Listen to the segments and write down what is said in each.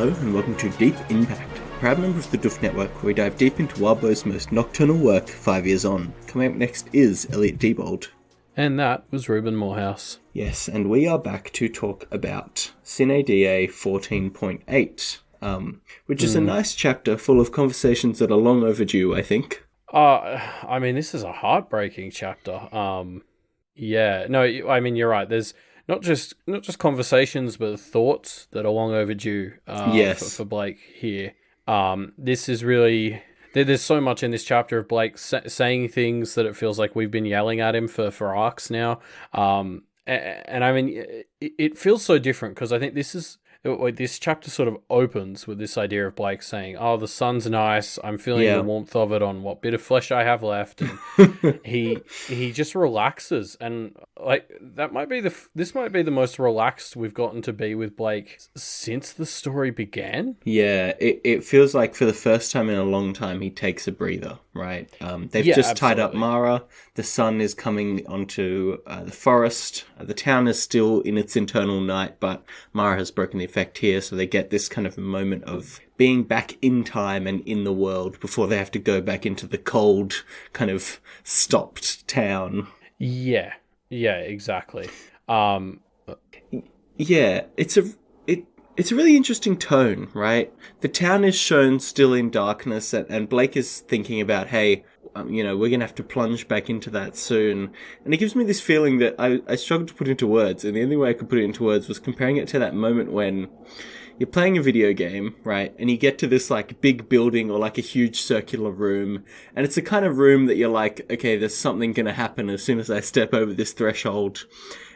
Hello and welcome to Deep In Pact, a proud member of the Doof Network where we dive deep into Wildbow's most nocturnal work 5 years on. Coming up next is Elliot Diebold. And that was Ruben Morehouse. Yes, and we are back to talk about Sine Die 14.8, which is a nice chapter full of conversations that are long overdue, I think. I mean, this is a heartbreaking chapter. You're right. There's not just conversations, but thoughts that are long overdue. Yes. For Blake here. This is really there's so much in this chapter of Blake saying things that it feels like we've been yelling at him for arcs now. And I mean, it feels so different because I think this chapter sort of opens with this idea of Blake saying, "Oh, the sun's nice. I'm feeling the warmth of it on what bit of flesh I have left." And he just relaxes, and like this might be the most relaxed we've gotten to be with Blake since the story began. Yeah, it feels like for the first time in a long time he takes a breather, right? They've just tied up Mara. The sun is coming onto the forest. The town is still in its internal night, but Mara has broken the effect here, so they get this kind of moment of being back in time and in the world before they have to go back into the cold, kind of stopped town. Yeah, exactly. It's a really interesting tone, right? The town is shown still in darkness, and Blake is thinking about, hey, we're going to have to plunge back into that soon. And it gives me this feeling that I struggled to put into words, and the only way I could put it into words was comparing it to that moment when you're playing a video game, right? And you get to this like big building or like a huge circular room, and it's the kind of room that you're like, okay, there's something going to happen as soon as I step over this threshold.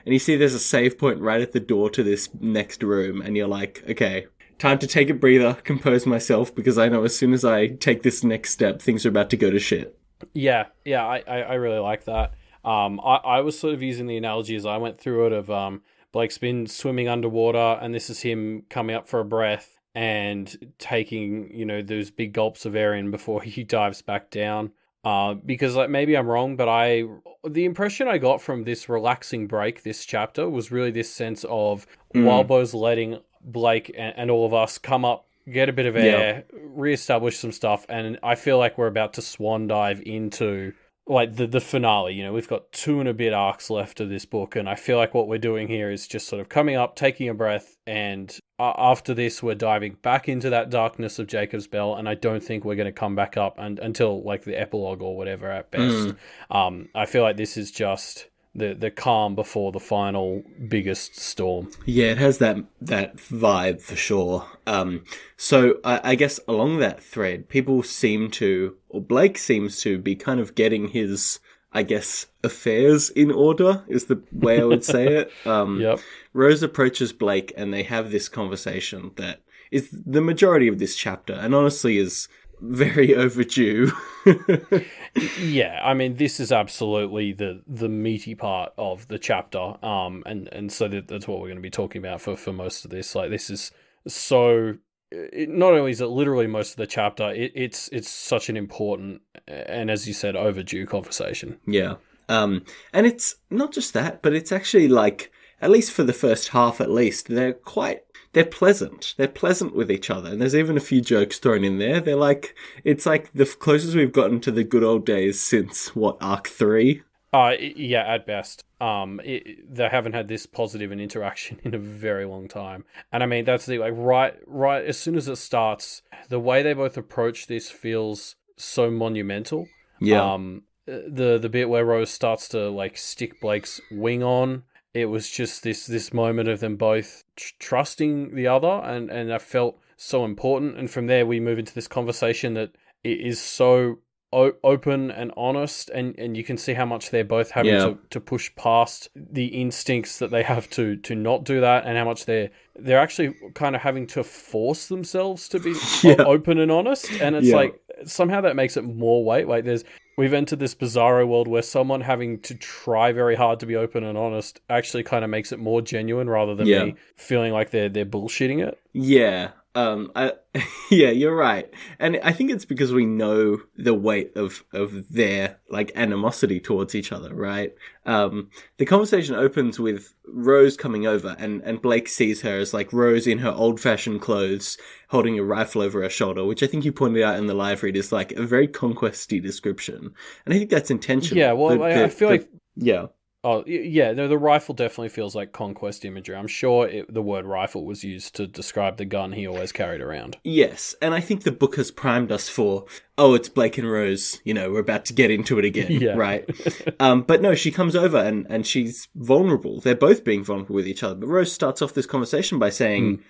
And you see there's a save point right at the door to this next room, and you're like, okay, time to take a breather, compose myself, because I know as soon as I take this next step, things are about to go to shit. Yeah, I really like that. I was sort of using the analogy as I went through it of Blake's been swimming underwater, and this is him coming up for a breath and taking, those big gulps of air in before he dives back down. Because like maybe I'm wrong, but the impression I got from this relaxing break, this chapter, was really this sense of Wildbow's letting Blake and all of us come up, get a bit of air, reestablish some stuff, and I feel like we're about to swan dive into like the finale. We've got 2 and a bit arcs left of this book, and I feel like what we're doing here is just sort of coming up, taking a breath, and after this we're diving back into that darkness of Jacob's Bell, and I don't think we're going to come back up until like the epilogue or whatever at best. I feel like this is just the calm before the final biggest storm. Yeah, it has that vibe for sure. So I guess along that thread, people seem to, or Blake seems to be kind of getting his, I guess, affairs in order, is the way I would say it. Yep. Rose approaches Blake and they have this conversation that is the majority of this chapter, and honestly is very overdue. Yeah, I mean, this is absolutely the meaty part of the chapter, and so that's what we're going to be talking about for most of this. Like, this is so. Not only is it literally most of the chapter, it's such an important and, as you said, overdue conversation. Yeah, and it's not just that, but it's actually like, at least for the first half, at least they're pleasant. They're pleasant with each other. And there's even a few jokes thrown in there. It's like the closest we've gotten to the good old days since, Arc 3? Yeah, at best. They haven't had this positive an interaction in a very long time. And I mean, that's the, like, right as soon as it starts, the way they both approach this feels so monumental. Yeah. The bit where Rose starts to, like, stick Blake's wing on, it was just this moment of them both trusting the other, and I felt so important. And from there, we move into this conversation that is so open and honest, and you can see how much they're both having to push past the instincts that they have to not do that, and how much they're actually kind of having to force themselves to be open and honest. And it's like, somehow that makes it more weight. Like, we've entered this bizarro world where someone having to try very hard to be open and honest actually kind of makes it more genuine, rather than me feeling like they're bullshitting it. Yeah. I, yeah, you're right, and I think it's because we know the weight of their like animosity towards each other, right? The conversation opens with Rose coming over, and Blake sees her as like Rose in her old-fashioned clothes, holding a rifle over her shoulder, which I think you pointed out in the live read is like a very conquesty description, and I think that's intentional. Yeah, well, I feel like yeah. oh, yeah, no, the rifle definitely feels like conquest imagery. I'm sure the word rifle was used to describe the gun he always carried around. Yes, and I think the book has primed us for, oh, it's Blake and Rose, we're about to get into it again, Yeah. right? But no, she comes over and she's vulnerable. They're both being vulnerable with each other. But Rose starts off this conversation by saying,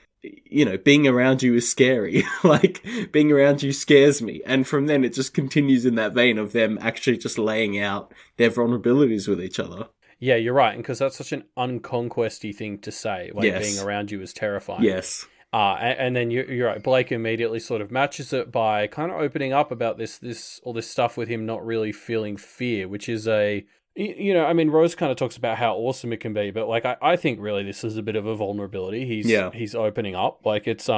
being around you is scary. Like, being around you scares me. And from then it just continues in that vein of them actually just laying out their vulnerabilities with each other. Yeah, you're right, and because that's such an unconquesty thing to say, like Yes. being around you is terrifying. Yes. And then you're right. Blake immediately sort of matches it by kind of opening up about all this stuff with him not really feeling fear, which is I mean, Rose kind of talks about how awesome it can be, but like I think really this is a bit of a vulnerability. He's opening up. Like it's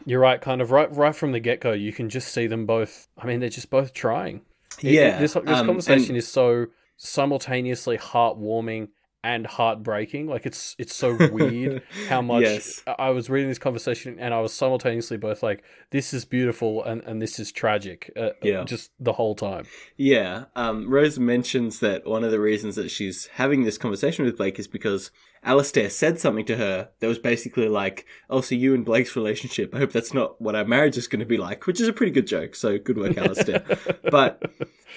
you're right, kind of right from the get go. You can just see them both. I mean, they're just both trying. This conversation is so simultaneously heartwarming and heartbreaking. Like it's so weird how much Yes. I was reading this conversation and I was simultaneously both like, this is beautiful and this is tragic. Just the whole time. Yeah. Rose mentions that one of the reasons that she's having this conversation with Blake is because Alistair said something to her that was basically like, oh, so you and Blake's relationship, I hope that's not what our marriage is going to be like, which is a pretty good joke. So good work, Alistair. But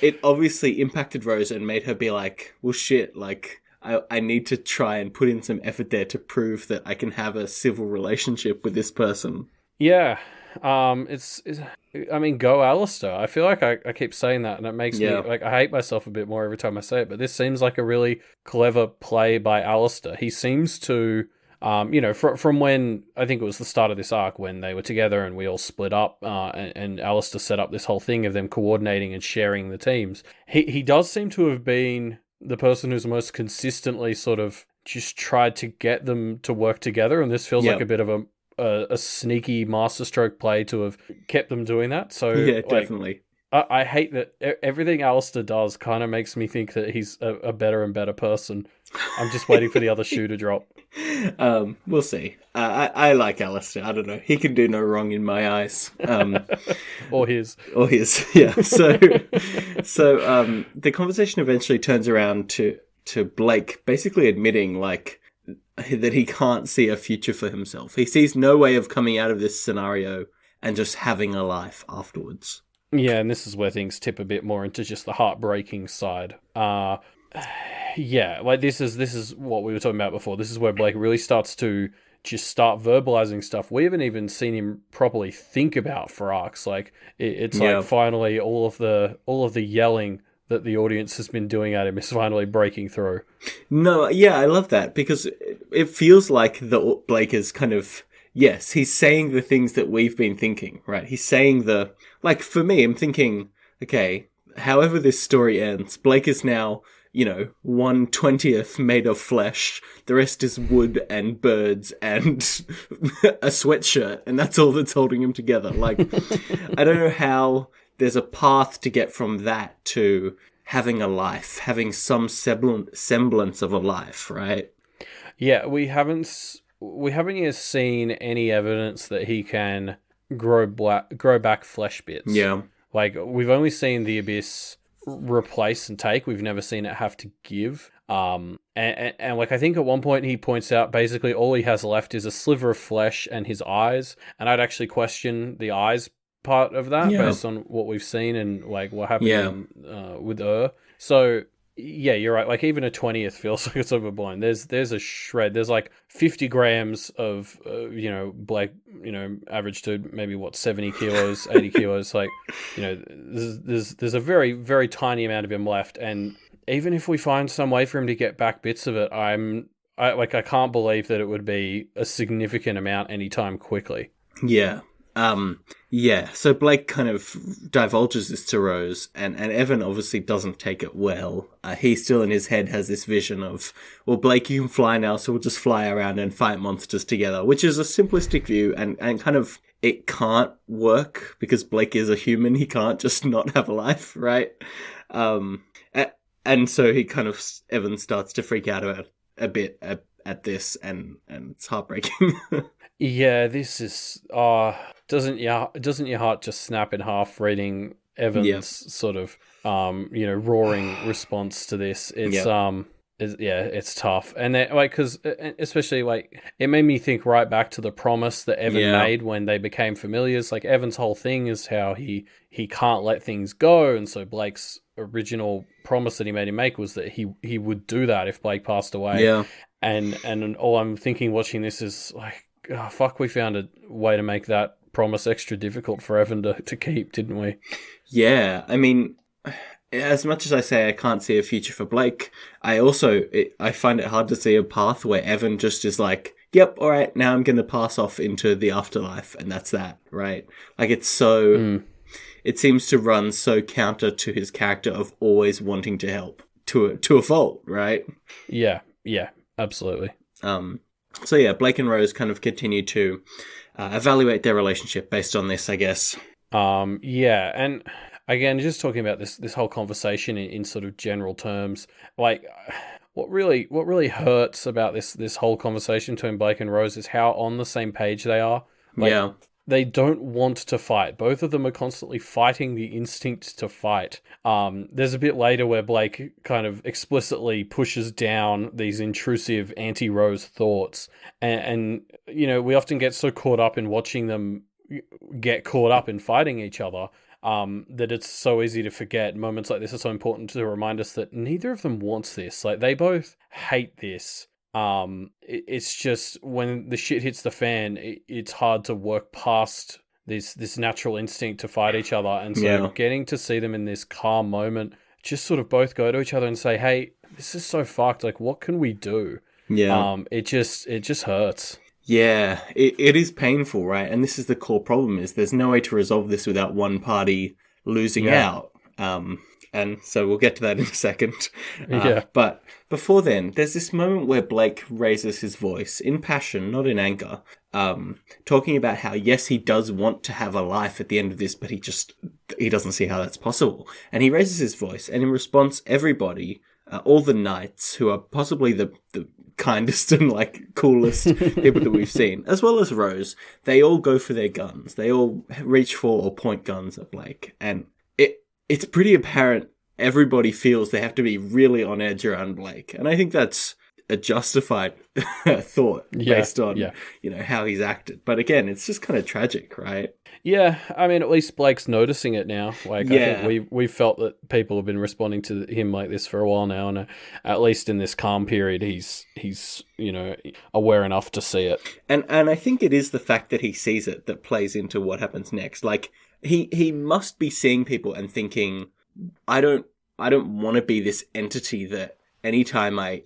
it obviously impacted Rose and made her be like, well, shit, like, I need to try and put in some effort there to prove that I can have a civil relationship with this person. Yeah. I mean, go Alistair. I feel like I keep saying that and it makes me, like, I hate myself a bit more every time I say it, but this seems like a really clever play by Alistair. He seems to, from when, I think it was the start of this arc when they were together and we all split up, and Alistair set up this whole thing of them coordinating and sharing the teams. He does seem to have been the person who's most consistently sort of just tried to get them to work together, and this feels like a bit of a sneaky masterstroke play to have kept them doing that. So yeah, definitely. I hate that everything Alistair does kind of makes me think that he's a better and better person. I'm just waiting for the other shoe to drop. We'll see. I like Alistair. I don't know. He can do no wrong in my eyes. Or his. Yeah. So the conversation eventually turns around to Blake basically admitting like that he can't see a future for himself. He sees no way of coming out of this scenario and just having a life afterwards. Yeah, and this is where things tip a bit more into just the heartbreaking side. Yeah, like this is what we were talking about before. This is where Blake really starts to just start verbalizing stuff we haven't even seen him properly think about for arcs. Like it's like finally all of the yelling that the audience has been doing at him is finally breaking through. No, yeah, I love that because it feels like Blake is kind of, yes, he's saying the things that we've been thinking, right? He's saying like for me, I'm thinking, okay, however this story ends, Blake is now, 1/20th made of flesh. The rest is wood and birds and a sweatshirt, and that's all that's holding him together. Like, I don't know how there's a path to get from that to having a life, having some semblance of a life, right? Yeah, we haven't yet seen any evidence that he can grow back flesh bits. Yeah. Like, we've only seen the Abyss replace and take. We've never seen it have to give. And like, I think at one point he points out basically all he has left is a sliver of flesh and his eyes. And I'd actually question the eyes part of that based on what we've seen and like what happened with her. So yeah, you're right. Like even a 20th feels like it's overblown. There's a shred. There's like 50 grams of Blake, average to maybe 70 kilos, 80 kilos. Like, there's a very, very tiny amount of him left. And even if we find some way for him to get back bits of it, I can't believe that it would be a significant amount anytime quickly. Yeah. Yeah, so Blake kind of divulges this to Rose, and Evan obviously doesn't take it well. He still in his head has this vision of, well, Blake, you can fly now, so we'll just fly around and fight monsters together, which is a simplistic view, and kind of, it can't work, because Blake is a human, he can't just not have a life, right? And so he kind of, Evan starts to freak out about a bit at this, and it's heartbreaking. Yeah, this is doesn't your heart just snap in half reading Yeah. Evan's sort of roaring response to this? It's it's tough, and then, like, because especially, like, it made me think right back to the promise that Evan made when they became familiars. Like, Evan's whole thing is how he can't let things go, and so Blake's original promise that he made him make was that he would do that if Blake passed away. Yeah. And all I'm thinking watching this is like, oh, fuck, we found a way to make that promise extra difficult for Evan to keep, didn't we? Yeah, I mean, as much as I say I can't see a future for Blake, I find it hard to see a path where Evan just is like, yep, all right, now I'm going to pass off into the afterlife, and that's that, right? Like, it's so... It seems to run so counter to his character of always wanting to help, to a fault, right? Yeah, absolutely. So yeah, Blake and Rose kind of continue to evaluate their relationship based on this, I guess. Yeah, and again, just talking about this whole conversation in sort of general terms, like, what really hurts about this whole conversation between Blake and Rose is how on the same page they are. Like, yeah. They don't want to fight. Both of them are constantly fighting the instinct to fight. There's a bit later where Blake kind of explicitly pushes down these intrusive anti-Rose thoughts. And we often get so caught up in watching them get caught up in fighting each other that it's so easy to forget. Moments like this are so important to remind us that neither of them wants this. Like, they both hate this. It's just when the shit hits the fan, it's hard to work past this natural instinct to fight each other. And so getting to see them in this calm moment, just sort of both go to each other and say, hey, this is so fucked. Like, what can we do? Yeah. It just hurts. Yeah, it is painful, right? And this is the core problem, is there's no way to resolve this without one party losing out. And so we'll get to that in a second. But before then, there's this moment where Blake raises his voice in passion, not in anger, talking about how, yes, he does want to have a life at the end of this, but he doesn't see how that's possible. And he raises his voice, and in response, everybody, all the knights, who are possibly the kindest and, like, coolest people that we've seen, as well as Rose, they all go for their guns. They all reach for or point guns at Blake. And it's pretty apparent everybody feels they have to be really on edge around Blake. And I think that's a justified thought based on, how he's acted. But again, it's just kind of tragic, right? Yeah, I mean, at least Blake's noticing it now. Like, I think we felt that people have been responding to him like this for a while now, and at least in this calm period, he's aware enough to see it. And I think it is the fact that he sees it that plays into what happens next. Like, he must be seeing people and thinking, I don't want to be this entity that anytime I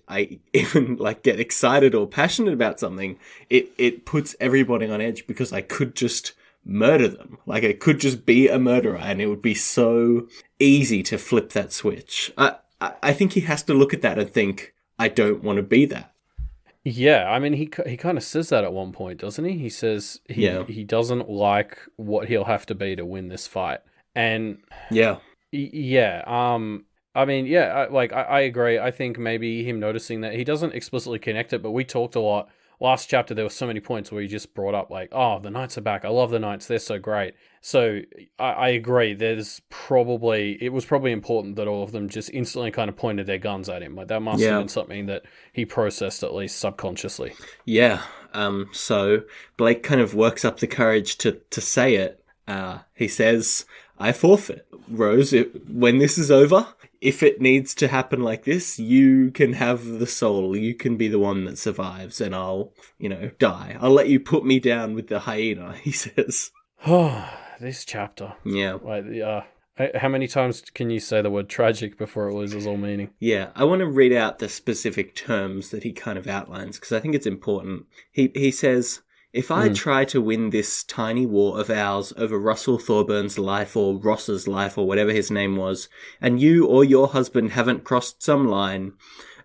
even, like, get excited or passionate about something, it puts everybody on edge, because I could just murder them. Like, I could just be a murderer, and it would be so easy to flip that switch. I think he has to look at that and think, I don't want to be that. Yeah, I mean, he kind of says that at one point, doesn't he? He says he doesn't like what he'll have to be to win this fight. And I mean, I agree. I think maybe him noticing that, he doesn't explicitly connect it, but we talked a lot. Last chapter, there were so many points where he just brought up, like, oh, the Knights are back. I love the Knights. They're so great. So I agree. It was probably important that all of them just instantly kind of pointed their guns at him. Like, that must have been something that he processed, at least subconsciously. Yeah. So Blake kind of works up the courage to say it. He says, I forfeit. Rose, when this is over, if it needs to happen like this, you can have the soul. You can be the one that survives, and I'll, die. I'll let you put me down with the hyena, he says. Oh, this chapter. Yeah. How many times can you say the word tragic before it loses all meaning? Yeah, I want to read out the specific terms that he kind of outlines, because I think it's important. He says, If I try to win this tiny war of ours over Russell Thorburn's life or Ross's life or whatever his name was, and you or your husband haven't crossed some line,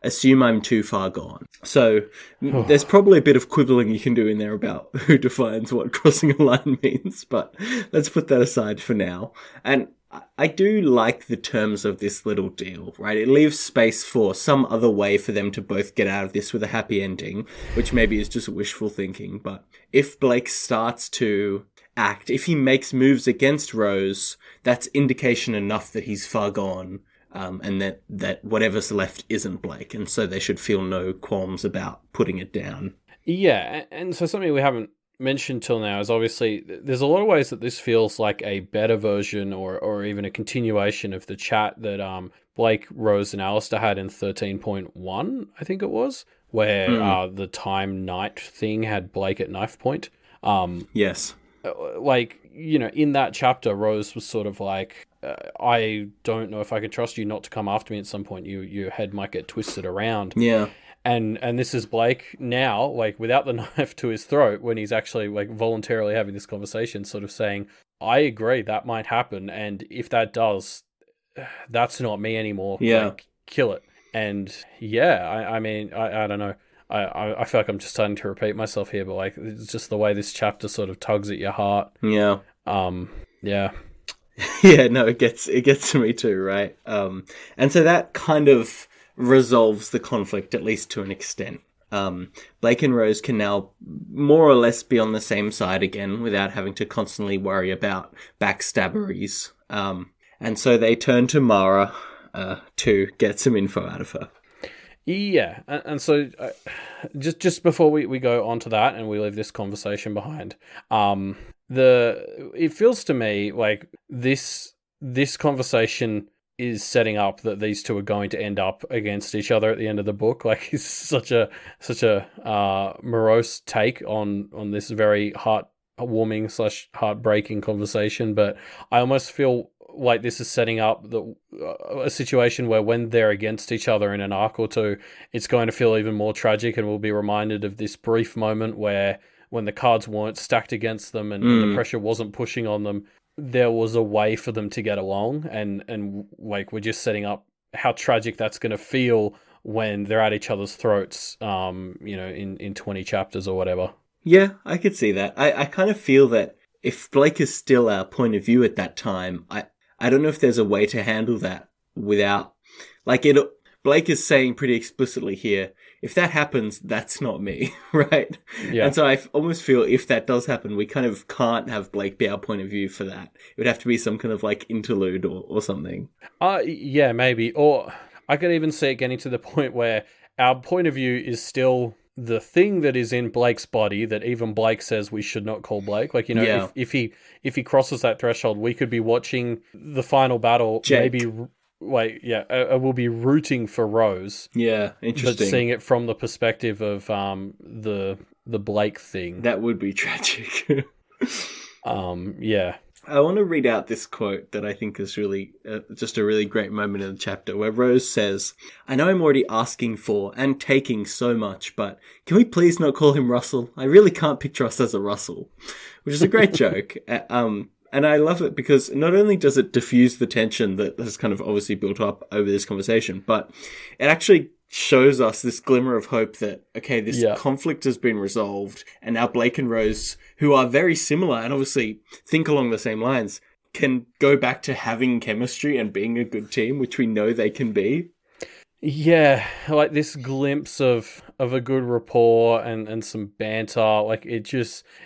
assume I'm too far gone. So there's probably a bit of quibbling you can do in there about who defines what crossing a line means, but let's put that aside for now. And I do like the terms of this little deal, right? It leaves space for some other way for them to both get out of this with a happy ending, which maybe is just wishful thinking. But if Blake starts to act, if he makes moves against Rose, that's indication enough that he's far gone, and that whatever's left isn't Blake. And so they should feel no qualms about putting it down. Yeah, and so something we haven't mentioned till now is obviously there's a lot of ways that this feels like a better version or even a continuation of the chat that Blake, Rose, and Alistair had in 13.1, I think it was, where the time night thing had Blake at knife point. Yes. Like, you know, in that chapter, Rose was sort of like, I don't know if I can trust you not to come after me at some point. Your head might get twisted around. Yeah. And this is Blake now, like, without the knife to his throat, when he's actually, like, voluntarily having this conversation, sort of saying, I agree, that might happen, and if that does, that's not me anymore. Yeah. Like, kill it. And, yeah, I mean, I don't know. I feel like I'm just starting to repeat myself here, but, like, it's just the way this chapter sort of tugs at your heart. Yeah. Yeah. Yeah, no, it gets to me too, right? And so that kind of resolves the conflict, at least to an extent. Blake and Rose can now more or less be on the same side again without having to constantly worry about backstabberies. And so they turn to Mara to get some info out of her. Yeah, and so just before we go on to that and we leave this conversation behind, it feels to me like this conversation is setting up that these two are going to end up against each other at the end of the book. Like, it's such a morose take on this very heartwarming / heartbreaking conversation. But I almost feel like this is setting up a situation where when they're against each other in an arc or two, it's going to feel even more tragic, and we'll be reminded of this brief moment where when the cards weren't stacked against them and the pressure wasn't pushing on them, there was a way for them to get along, and like, we're just setting up how tragic that's going to feel when they're at each other's throats, in 20 chapters or whatever. Yeah, I could see that. I kind of feel that if Blake is still our point of view at that time, I don't know if there's a way to handle that without, like, Blake is saying pretty explicitly here, if that happens, that's not me, right? Yeah. And so I almost feel if that does happen, we kind of can't have Blake be our point of view for that. It would have to be some kind of, like, interlude or something. Yeah, maybe. Or I could even see it getting to the point where our point of view is still the thing that is in Blake's body that even Blake says we should not call Blake. Like, you know, Yeah. if he crosses that threshold, we could be watching the final battle. Jake. Maybe, we'll be rooting for Rose. Yeah, interesting. But seeing it from the perspective of the Blake thing. That would be tragic. Yeah. I want to read out this quote that I think is really just a really great moment in the chapter where Rose says, I know I'm already asking for and taking so much, but can we please not call him Russell? I really can't picture us as a Russell, which is a great joke. And I love it because not only does it diffuse the tension that has kind of obviously built up over this conversation, but it actually shows us this glimmer of hope that, okay, this conflict has been resolved, and now Blake and Rose, who are very similar and obviously think along the same lines, can go back to having chemistry and being a good team, which we know they can be. Yeah, like this glimpse of a good rapport and some banter. Like, it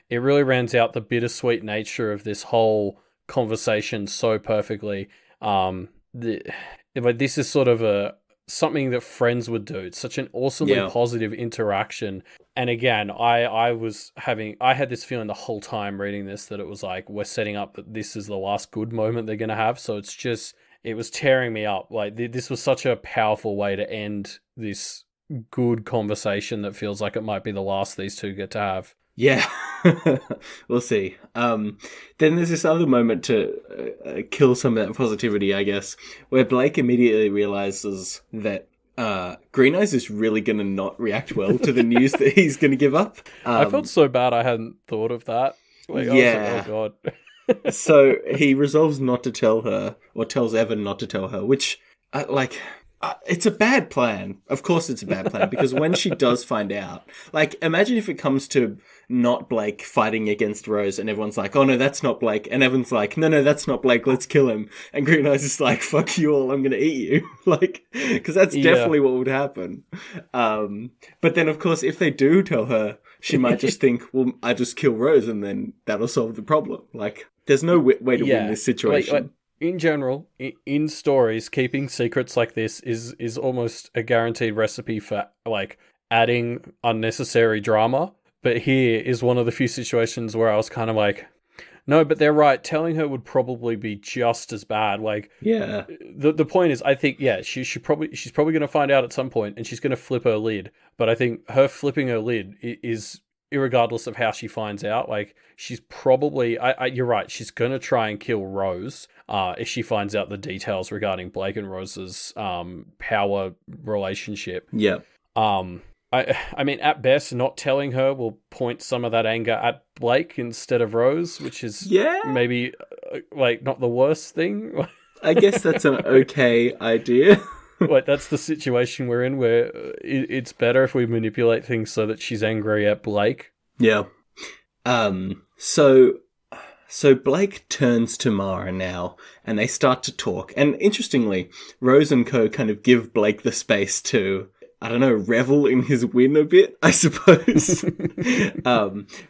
really rounds out the bittersweet nature of this whole conversation so perfectly. This is sort of something that friends would do. It's such an awesomely positive interaction. And again, I had this feeling the whole time reading this that it was like, we're setting up that this is the last good moment they're going to have. So it was tearing me up. Like, this was such a powerful way to end this good conversation that feels like it might be the last these two get to have. Yeah, we'll see. Then there's this other moment to kill some of that positivity, I guess, where Blake immediately realizes that Green Eyes is really going to not react well to the news that he's going to give up. I felt so bad I hadn't thought of that. Like, I was like, oh god. So he resolves not to tell her, or tells Evan not to tell her, which, it's a bad plan. Of course it's a bad plan, because when she does find out, like, imagine if it comes to not Blake fighting against Rose, and everyone's like, oh no, that's not Blake, and Evan's like, no, that's not Blake, let's kill him, and Green Eyes is like, fuck you all, I'm gonna eat you. Like, because that's definitely what would happen. But then, of course, if they do tell her, she might just think, well, I just kill Rose, and then that'll solve the problem. Like, there's no way to win this situation. Like, in general, in stories, keeping secrets like this is almost a guaranteed recipe for, like, adding unnecessary drama. But here is one of the few situations where I was kind of like, no, but they're right. Telling her would probably be just as bad. Like, yeah. The point is, I think, yeah, she's probably going to find out at some point, and she's going to flip her lid. But I think her flipping her lid is irregardless of how she finds out. Like, she's probably, you're right, she's going to try and kill Rose if she finds out the details regarding Blake and Rose's power relationship. Yeah. I mean, at best, not telling her will point some of that anger at Blake instead of Rose, which is maybe, like, not the worst thing. I guess that's an okay idea. Like, that's the situation we're in, where it's better if we manipulate things so that she's angry at Blake. Yeah. So Blake turns to Mara now, and they start to talk. And interestingly, Rose and co kind of give Blake the space to, I don't know, revel in his win a bit, I suppose.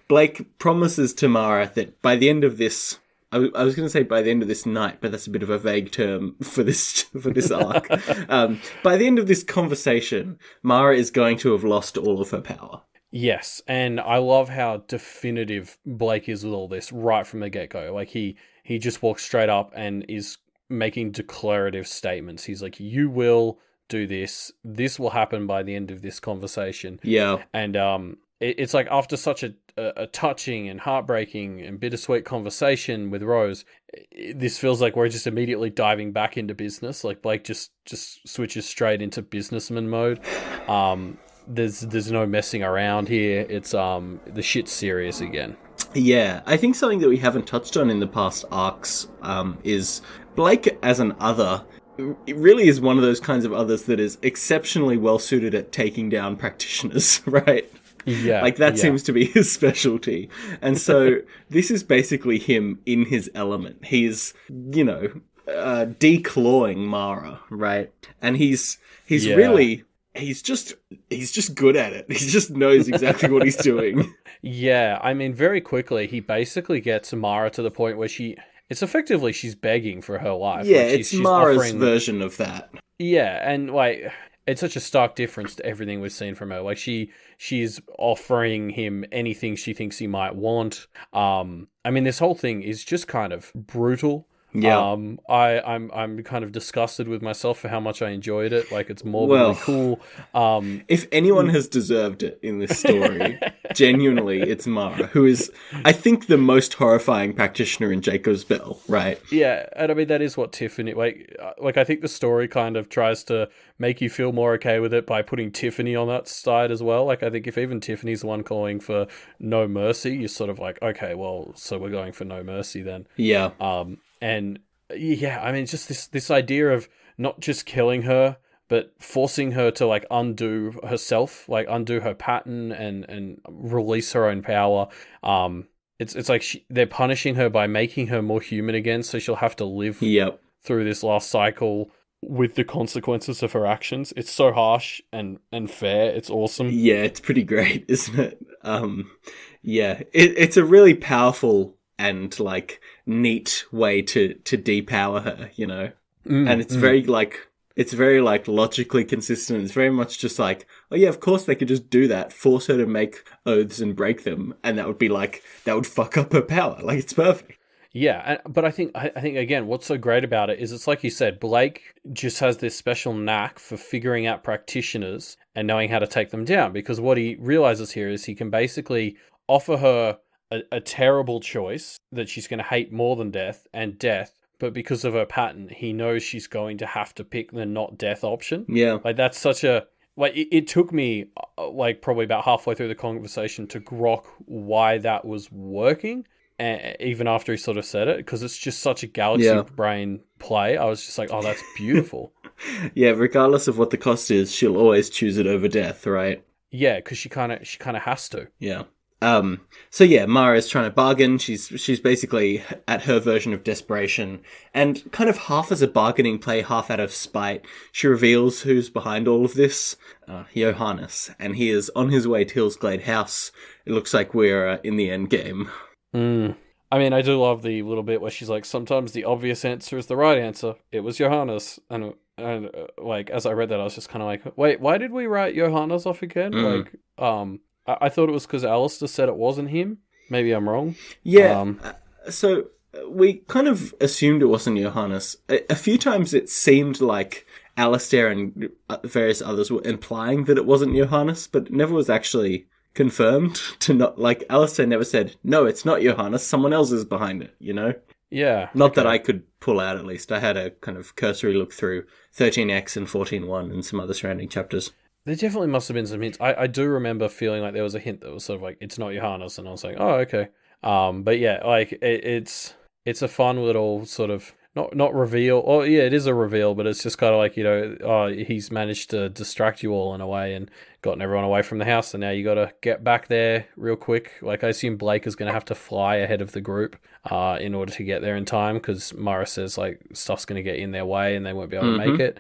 Blake promises to Mara that by the end of this, I was going to say by the end of this night, but that's a bit of a vague term for this arc. By the end of this conversation, Mara is going to have lost all of her power. Yes, and I love how definitive Blake is with all this right from the get-go. Like, he just walks straight up and is making declarative statements. He's like, you will do this. This will happen by the end of this conversation. Yeah. And it's like, after such a touching and heartbreaking and bittersweet conversation with Rose, this feels like we're just immediately diving back into business. Like, Blake just switches straight into businessman mode. There's no messing around here. It's the shit's serious again. Yeah, I think something that we haven't touched on in the past arcs is Blake as an other. It really is one of those kinds of others that is exceptionally well suited at taking down practitioners, right? Yeah. Like, that seems to be his specialty. And so this is basically him in his element. He's, declawing Mara, right? And he's really, he's just good at it. He just knows exactly what he's doing. Yeah, I mean, very quickly, he basically gets Mara to the point where it's effectively she's begging for her life. Yeah, like, it's Mara's version of that. Yeah, and, like, it's such a stark difference to everything we've seen from her. Like, she's offering him anything she thinks he might want. I mean, this whole thing is just kind of brutal. Yeah. I'm kind of disgusted with myself for how much I enjoyed it. Like, it's morbidly cool. If anyone has deserved it in this story, genuinely, it's Mara, who is, I think, the most horrifying practitioner in Jacob's Bell, right? Yeah, and I mean, that is what Tiffany, like I think the story kind of tries to make you feel more okay with it by putting Tiffany on that side as well. Like, I think if even Tiffany's the one calling for no mercy, you're sort of like, okay, well, so we're going for no mercy then. Yeah. And yeah, I mean, it's just this idea of not just killing her, but forcing her to, like, undo herself, like undo her pattern and release her own power. It's like they're punishing her by making her more human again, so she'll have to live through this last cycle with the consequences of her actions. It's so harsh and fair. It's awesome. Yeah, it's pretty great, isn't it? Yeah, it's a really powerful and, like, neat way to depower her, and it's very logically consistent. It's very much just like, oh yeah, of course they could just do that, force her to make oaths and break them, and that would fuck up her power. Like, it's perfect. Yeah, but I think again, what's so great about it is, it's like you said, Blake just has this special knack for figuring out practitioners and knowing how to take them down, because what he realizes here is he can basically offer her a terrible choice that she's going to hate more than death, and death, but because of her pattern, he knows she's going to have to pick the not death option. Yeah. Like, that's such a... Like, it took me, like, probably about halfway through the conversation to grok why that was working, even after he sort of said it, because it's just such a galaxy brain play. I was just like, oh, that's beautiful. Yeah, regardless of what the cost is, she'll always choose it over death, right? Yeah, because she kind of has to. Yeah. So yeah, Mara's trying to bargain. She's basically at her version of desperation, and kind of half as a bargaining play, half out of spite, she reveals who's behind all of this. Johannes, and he is on his way to Hillsglade House. It looks like we're in the end game. I mean, I do love the little bit where she's like, sometimes the obvious answer is the right answer. It was Johannes. And like, as I read that, I was just kind of like, wait, why did we write Johannes off again? Like, I thought it was because Alistair said it wasn't him. Maybe I'm wrong. Yeah. So we kind of assumed it wasn't Johannes. A few times it seemed like Alistair and various others were implying that it wasn't Johannes, but it never was actually confirmed to not, like, Alistair never said, no, it's not Johannes, someone else is behind it, you know? Yeah. Not that I could pull out, at least. I had a kind of cursory look through 13X and 14.1 and some other surrounding chapters. There definitely must have been some hints. I do remember feeling like there was a hint that was sort of like, it's not Johannes, and I was like, oh, okay. But yeah, like, it's a fun little sort of, not reveal, or yeah, it is a reveal, but it's just kind of like, you know, he's managed to distract you all in a way and gotten everyone away from the house, and now you got to get back there real quick. Like, I assume Blake is going to have to fly ahead of the group in order to get there in time, because Mara says, like, stuff's going to get in their way and they won't be able to make it.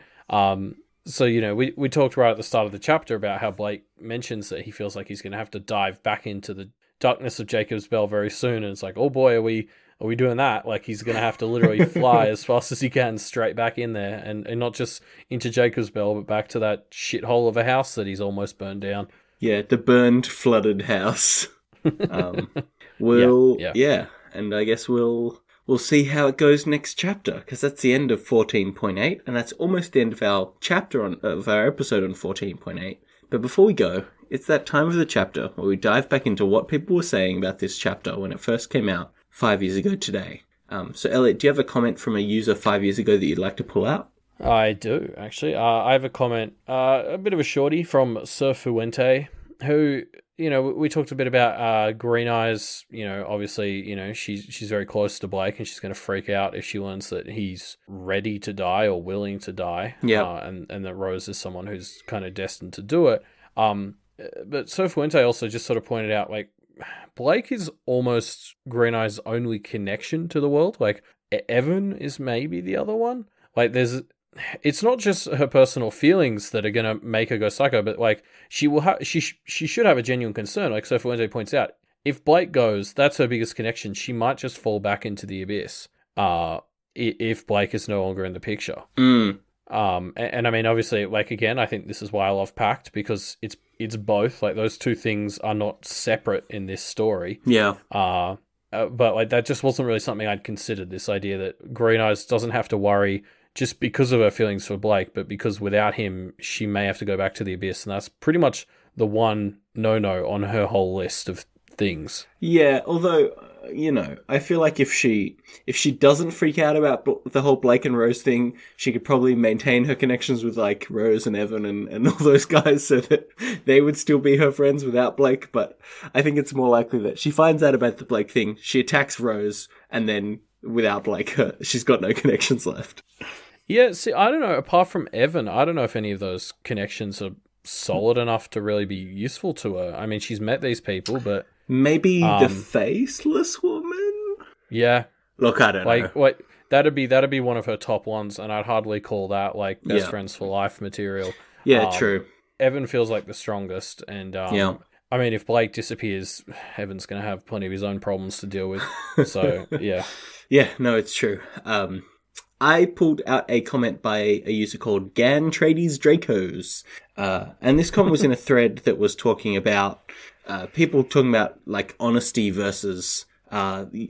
So, you know, we talked right at the start of the chapter about how Blake mentions that he feels like he's going to have to dive back into the darkness of Jacob's Bell very soon, and it's like, oh boy, are we doing that? Like, he's going to have to literally fly as fast as he can straight back in there, and not just into Jacob's Bell, but back to that shithole of a house that he's almost burned down. Yeah, the burned, flooded house. And I guess we'll see how it goes next chapter, because that's the end of 14.8, and that's almost the end of our of our episode on 14.8. But before we go, it's that time of the chapter where we dive back into what people were saying about this chapter when it first came out 5 years ago today. So Elliot, do you have a comment from a user 5 years ago that you'd like to pull out? I do, actually. I have a comment, a bit of a shorty from Sir Fuente, who, you know, we talked a bit about Green Eyes. You know, obviously, you know, she's very close to Blake, and she's going to freak out if she learns that he's ready to die or willing to die. Yeah. And that Rose is someone who's kind of destined to do it. But Sir Fuente also just sort of pointed out, like, Blake is almost Green Eye's only connection to the world. Like, Evan is maybe the other one. Like, it's not just her personal feelings that are going to make her go psycho, but, like, she should have a genuine concern. Like Sir Fuente points out, if Blake goes, that's her biggest connection. She might just fall back into the abyss if Blake is no longer in the picture. And I mean, obviously, like, again, I think this is why I love Pact, because it's both. Like, those two things are not separate in this story. Yeah. But, like, that just wasn't really something I'd considered, this idea that Green Eyes doesn't have to worry just because of her feelings for Blake, but because without him, she may have to go back to the abyss. And that's pretty much the one no-no on her whole list of things. Yeah, although, you know, I feel like if she doesn't freak out about the whole Blake and Rose thing, she could probably maintain her connections with, like, Rose and Evan and all those guys so that they would still be her friends without Blake. But I think it's more likely that she finds out about the Blake thing, she attacks Rose, and then without Blake, she's got no connections left. Yeah, see, I don't know, apart from Evan, I don't know if any of those connections are solid enough to really be useful to her. I mean, she's met these people, but... Maybe the faceless woman? Yeah. Look, I don't know. Like, that'd be one of her top ones, and I'd hardly call that, like, best friends for life material. Yeah, true. Evan feels like the strongest, and I mean, if Blake disappears, Evan's going to have plenty of his own problems to deal with. So, yeah. Yeah, no, it's true. I pulled out a comment by a user called Gan Trades Dracos. And this comment was in a thread that was talking about people talking about, like, honesty versus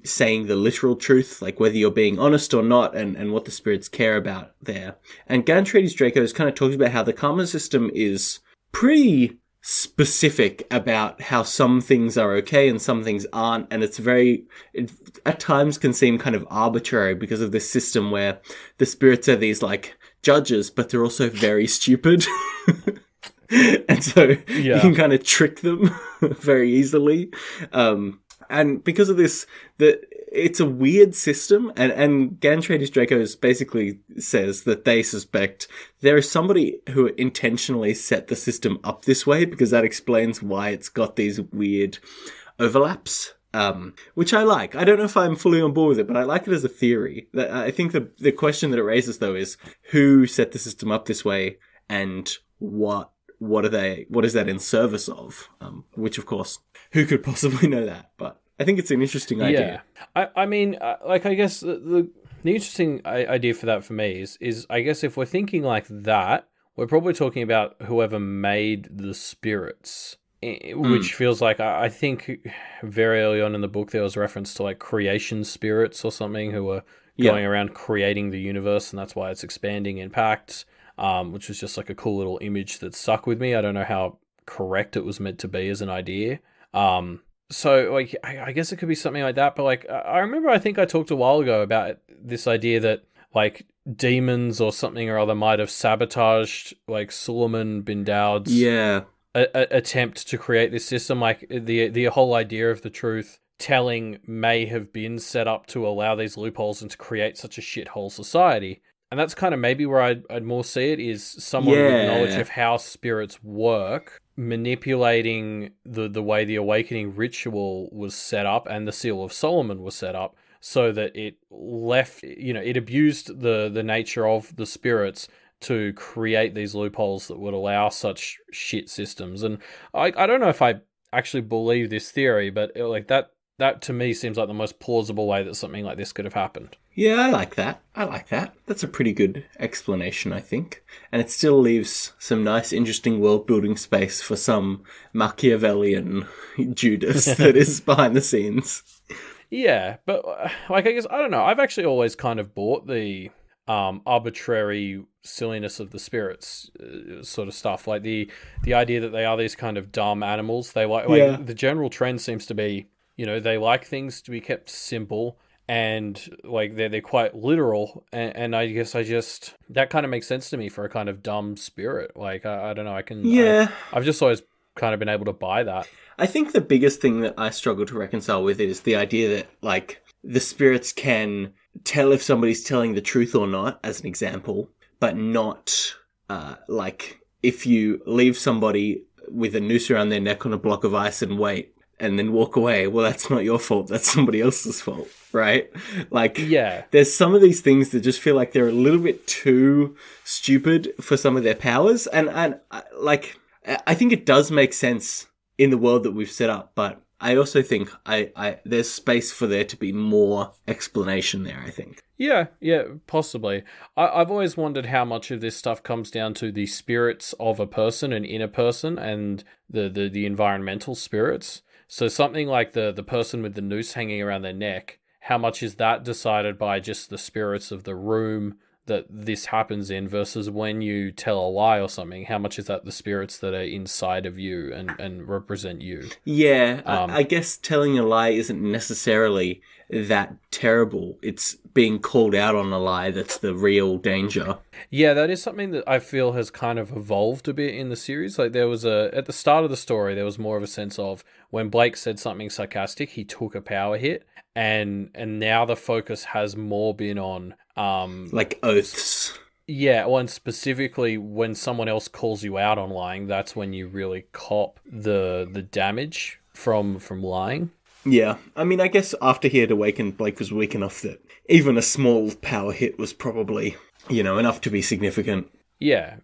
saying the literal truth, like whether you're being honest or not, and what the spirits care about there. And Gan Trades Dracos kind of talks about how the karma system is pretty specific about how some things are okay and some things aren't, and it at times can seem kind of arbitrary because of this system where the spirits are these like judges, but they're also very stupid. And so you can kind of trick them very easily. And because of this, it's a weird system, and Gantradis Dracos basically says that they suspect there is somebody who intentionally set the system up this way, because that explains why it's got these weird overlaps. Which I like. I don't know if I'm fully on board with it, but I like it as a theory. I think the question that it raises, though, is who set the system up this way, and what is that in service of? Which, of course, who could possibly know that? But I think it's an interesting idea. I mean, I guess the interesting idea for that for me is I guess if we're thinking like that, we're probably talking about whoever made the spirits. Which feels like, I think very early on in the book there was reference to like creation spirits or something who were going around creating the universe, and that's why it's expanding in Pact, which was just like a cool little image that stuck with me. I don't know how correct it was meant to be as an idea. So like I guess it could be something like that, but like I remember I think I talked a while ago about this idea that like demons or something or other might have sabotaged like Suleiman bin Daud's attempt to create this system. Like the whole idea of the truth telling may have been set up to allow these loopholes and to create such a shithole society. And that's kind of maybe where I'd more see it, is someone with knowledge of how spirits work manipulating the way the awakening ritual was set up and the Seal of Solomon was set up, so that it left, it abused the nature of the spirits to create these loopholes that would allow such shit systems. And I don't know if I actually believe this theory, but like that to me seems like the most plausible way that something like this could have happened. Yeah, I like that. That's a pretty good explanation, I think. And it still leaves some nice, interesting world-building space for some Machiavellian Judas that is behind the scenes. Yeah, but like I guess, I don't know, I've actually always kind of bought the arbitrary silliness of the spirits sort of stuff, like the idea that they are these kind of dumb animals. They like the general trend seems to be, they like things to be kept simple, and like they're quite literal, and I guess that kind of makes sense to me for a kind of dumb spirit. Like I don't know, I've just always kind of been able to buy that. I think the biggest thing that I struggle to reconcile with it is the idea that like the spirits can tell if somebody's telling the truth or not, as an example, but not like if you leave somebody with a noose around their neck on a block of ice and wait and then walk away, well, that's not your fault, that's somebody else's fault, right? Like, there's some of these things that just feel like they're a little bit too stupid for some of their powers, and like I think it does make sense in the world that we've set up, but I also think there's space for there to be more explanation there, I think. Yeah, possibly. I've always wondered how much of this stuff comes down to the spirits of a person, an inner person, and the environmental spirits. So something like the person with the noose hanging around their neck, how much is that decided by just the spirits of the room that this happens in, versus when you tell a lie or something, how much is that the spirits that are inside of you and represent you? Yeah, I guess telling a lie isn't necessarily that terrible. It's being called out on a lie that's the real danger. Yeah, that is something that I feel has kind of evolved a bit in the series. Like there was at the start of the story, there was more of a sense of when Blake said something sarcastic, he took a power hit, and now the focus has more been on like oaths. Yeah, well, and specifically when someone else calls you out on lying, that's when you really cop the damage from lying. Yeah, I mean, I guess after he had awakened, Blake was weak enough that even a small power hit was probably, enough to be significant. Yeah.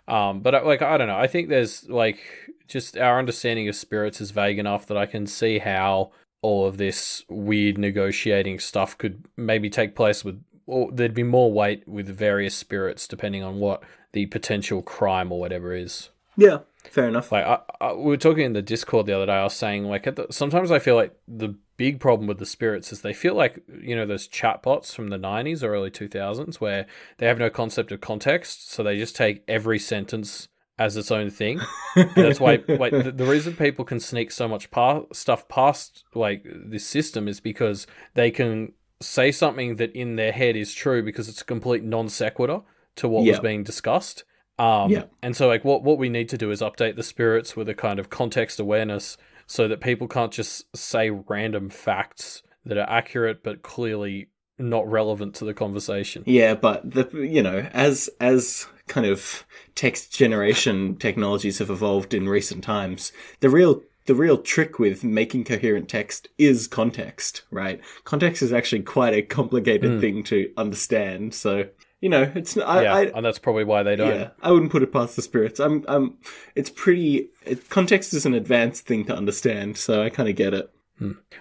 But like, I don't know. I think there's like just our understanding of spirits is vague enough that I can see how all of this weird negotiating stuff could maybe take place with, or there'd be more weight with various spirits depending on what the potential crime or whatever is. Yeah, fair enough. Like we were talking in the Discord the other day. I was saying like sometimes I feel like the big problem with the spirits is they feel like those chatbots from the 90s or early 2000s where they have no concept of context, so they just take every sentence as its own thing. And that's why the reason people can sneak so much stuff past like this system is because they can say something that in their head is true because it's a complete non sequitur to what was Yeah. being discussed. Yeah. And so like what we need to do is update the spirits with a kind of context awareness so that people can't just say random facts that are accurate but clearly not relevant to the conversation. Yeah, but as kind of text generation technologies have evolved in recent times, the real trick with making coherent text is context, right? Context is actually quite a complicated thing to understand. So, it's and that's probably why they don't. Yeah, I wouldn't put it past the spirits. Context is an advanced thing to understand, so I kind of get it.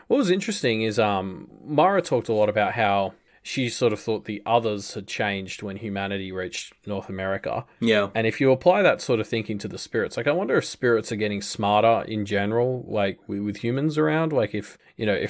What was interesting is Mara talked a lot about how she sort of thought the others had changed when humanity reached North America. Yeah. And if you apply that sort of thinking to the spirits, like I wonder if spirits are getting smarter in general, like with humans around, like if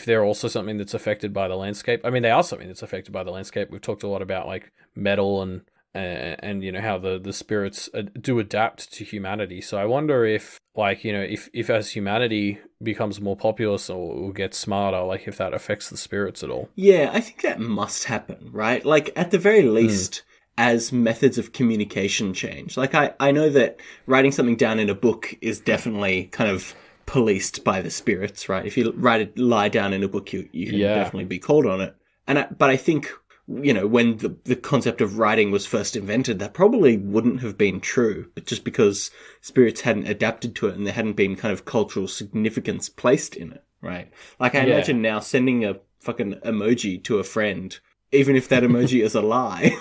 they're also something that's affected by the landscape. I mean, they are something that's affected by the landscape. We've talked a lot about like metal and how the spirits do adapt to humanity. So I wonder if if as humanity becomes more populous or gets smarter, like if that affects the spirits at all. Yeah, I think that must happen, right? Like at the very least, as methods of communication change. Like I know that writing something down in a book is definitely kind of policed by the spirits, right? If you lie down in a book, you can definitely be called on it. But I think, when the concept of writing was first invented, that probably wouldn't have been true, just because spirits hadn't adapted to it and there hadn't been kind of cultural significance placed in it, right? Like I imagine now sending a fucking emoji to a friend, even if that emoji is a lie,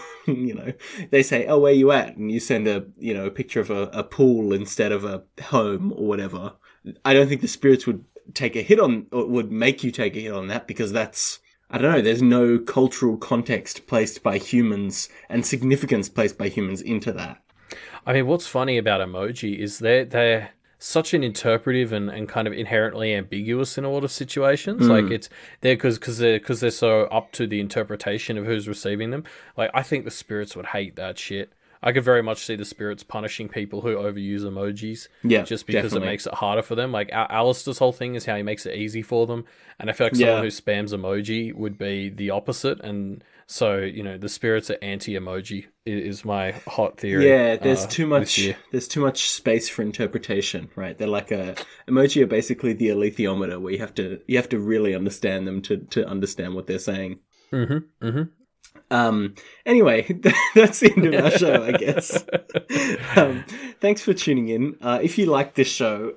they say, "Oh, where you at?" And you send a picture of a pool instead of a home or whatever. I don't think the spirits would take a hit on, or would make you take a hit on that, because that's, I don't know, there's no cultural context placed by humans and significance placed by humans into that. I mean, what's funny about emoji is they're such an interpretive and kind of inherently ambiguous in a lot of situations. Like they're because they're so up to the interpretation of who's receiving them. Like I think the spirits would hate that shit. I could very much see the spirits punishing people who overuse emojis, just because it makes it harder for them. Like Alistair's whole thing is how he makes it easy for them, and I feel like someone who spams emoji would be the opposite. And so, the spirits are anti-emoji is my hot theory. Yeah, there's too much space for interpretation, right? They're like emoji are basically the alethiometer, where you have to really understand them to understand what they're saying. Anyway, that's the end of our show, I guess. Thanks for tuning in. If you like this show,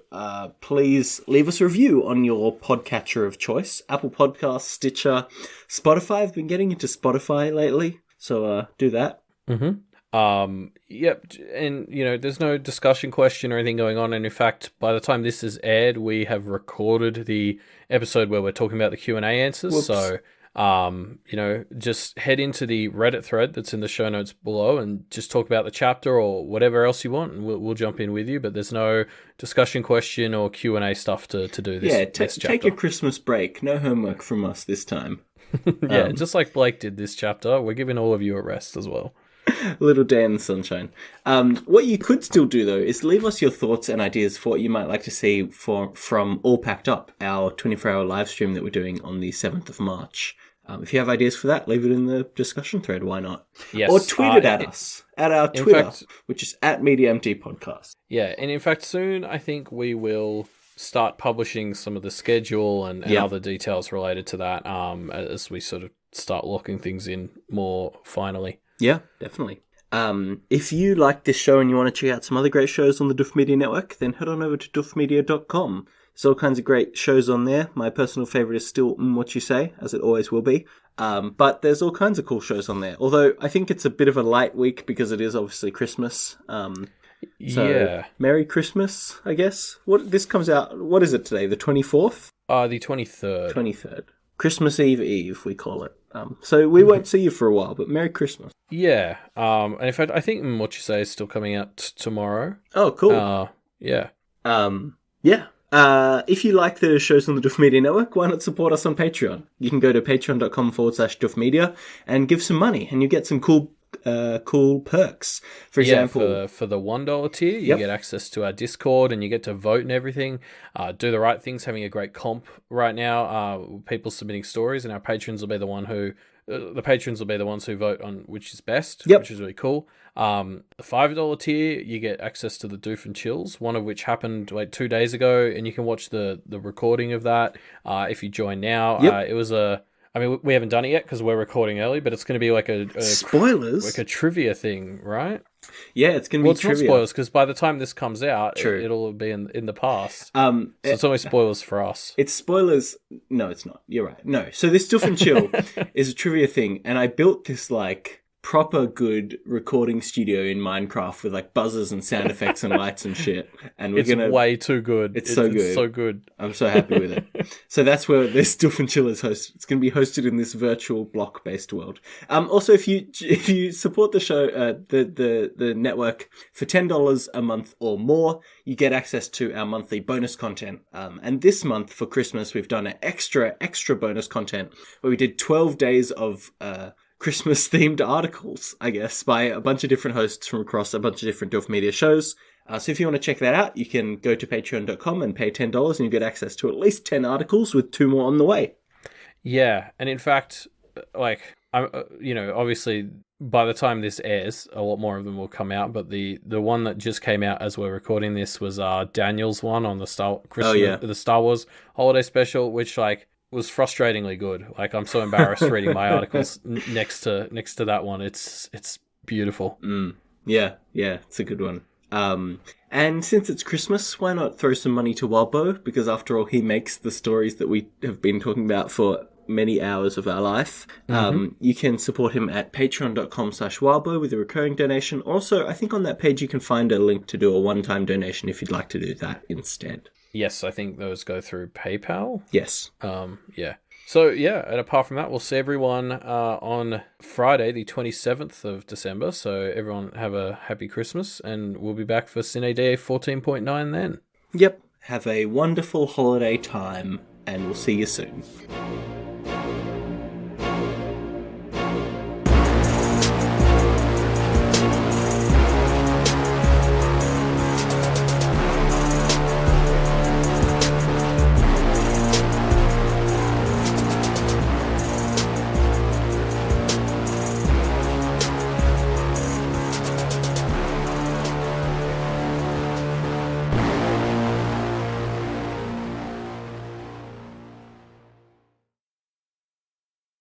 please leave us a review on your podcatcher of choice. Apple Podcasts, Stitcher, Spotify. I've been getting into Spotify lately, so do that. Yep, and there's no discussion question or anything going on, and in fact, by the time this is aired, we have recorded the episode where we're talking about the Q&A answers. Whoops. So just head into the Reddit thread that's in the show notes below and just talk about the chapter or whatever else you want, and we'll jump in with you. But there's no discussion question or Q&A stuff to do this. Yeah, this take a Christmas break. No homework from us this time. Just like Blake did this chapter, we're giving all of you a rest as well. A little day in the sunshine. What you could still do, though, is leave us your thoughts and ideas for what you might like to see from All Packed Up, our 24-hour live stream that we're doing on the 7th of March. If you have ideas for that, leave it in the discussion thread. Why not? Yes. Or tweet it at us, at our Twitter, which is at MediaMT Podcast. Yeah, and in fact, soon I think we will start publishing some of the schedule and other details related to that as we sort of start locking things in more finally. Yeah, definitely. If you like this show and you want to check out some other great shows on the Duff Media Network, then head on over to duffmedia.com. There's all kinds of great shows on there. My personal favourite is still What You Say, as it always will be. But there's all kinds of cool shows on there. Although I think it's a bit of a light week because it is obviously Christmas. Merry Christmas, I guess. This comes out, what is it today, the 24th? The 23rd. 23rd. Christmas Eve, we call it. So we won't see you for a while, but Merry Christmas. Yeah. And in fact, I think What You Say is still coming out tomorrow. Oh, cool. Yeah. If you like the shows on the Duff Media Network, why not support us on Patreon? You can go to patreon.com/duffmedia and give some money, and you get some cool cool perks. For example, for the $1 tier, you get access to our Discord and you get to vote and everything. Do the Right Thing's having a great comp right now. People submitting stories, and our patrons will be the ones who vote on which is best, which is really cool. The $5 tier, you get access to the Doof and Chills, one of which happened like 2 days ago, and you can watch the recording of that if you join now. It was we haven't done it yet because we're recording early, but it's going to be like a spoilers, like a trivia thing, right? Yeah, it's going to be it's trivia. Not spoilers, because by the time this comes out, it'll be in the past. So it's always spoilers for us. It's spoilers. No, it's not. You're right. No. So this Doof and Chill is a trivia thing, and I built this like proper good recording studio in Minecraft with like buzzers and sound effects and lights and shit. And it's way too good. It's so good. It's so good. I'm so happy with it. So that's where this Doof and Chill is hosted. It's going to be hosted in this virtual block-based world. Also, if you support the show, the network for $10 a month or more, you get access to our monthly bonus content. And this month for Christmas, we've done an extra bonus content where we did 12 days of Christmas-themed articles, I guess, by a bunch of different hosts from across a bunch of different Doof Media shows. So if you want to check that out, you can go to patreon.com and pay $10 and you get access to at least 10 articles with 2 more on the way. Yeah, and in fact, like, obviously by the time this airs, a lot more of them will come out, but the one that just came out as we're recording this was Daniel's one on the the Star Wars holiday special, which like was frustratingly good. Like, I'm so embarrassed reading my articles next to that one. It's beautiful. Yeah, it's a good one. And since it's Christmas, why not throw some money to Walbo? Because after all, he makes the stories that we have been talking about for many hours of our life. You can support him at patreon.com/Walbo with a recurring donation. Also, I think on that page you can find a link to do a one-time donation if you'd like to do that instead. Yes, I think those go through PayPal. Yes. Yeah. So, yeah, and apart from that, we'll see everyone on Friday, the 27th of December. So everyone have a happy Christmas, and we'll be back for Sine Die 14.9 then. Yep. Have a wonderful holiday time, and we'll see you soon.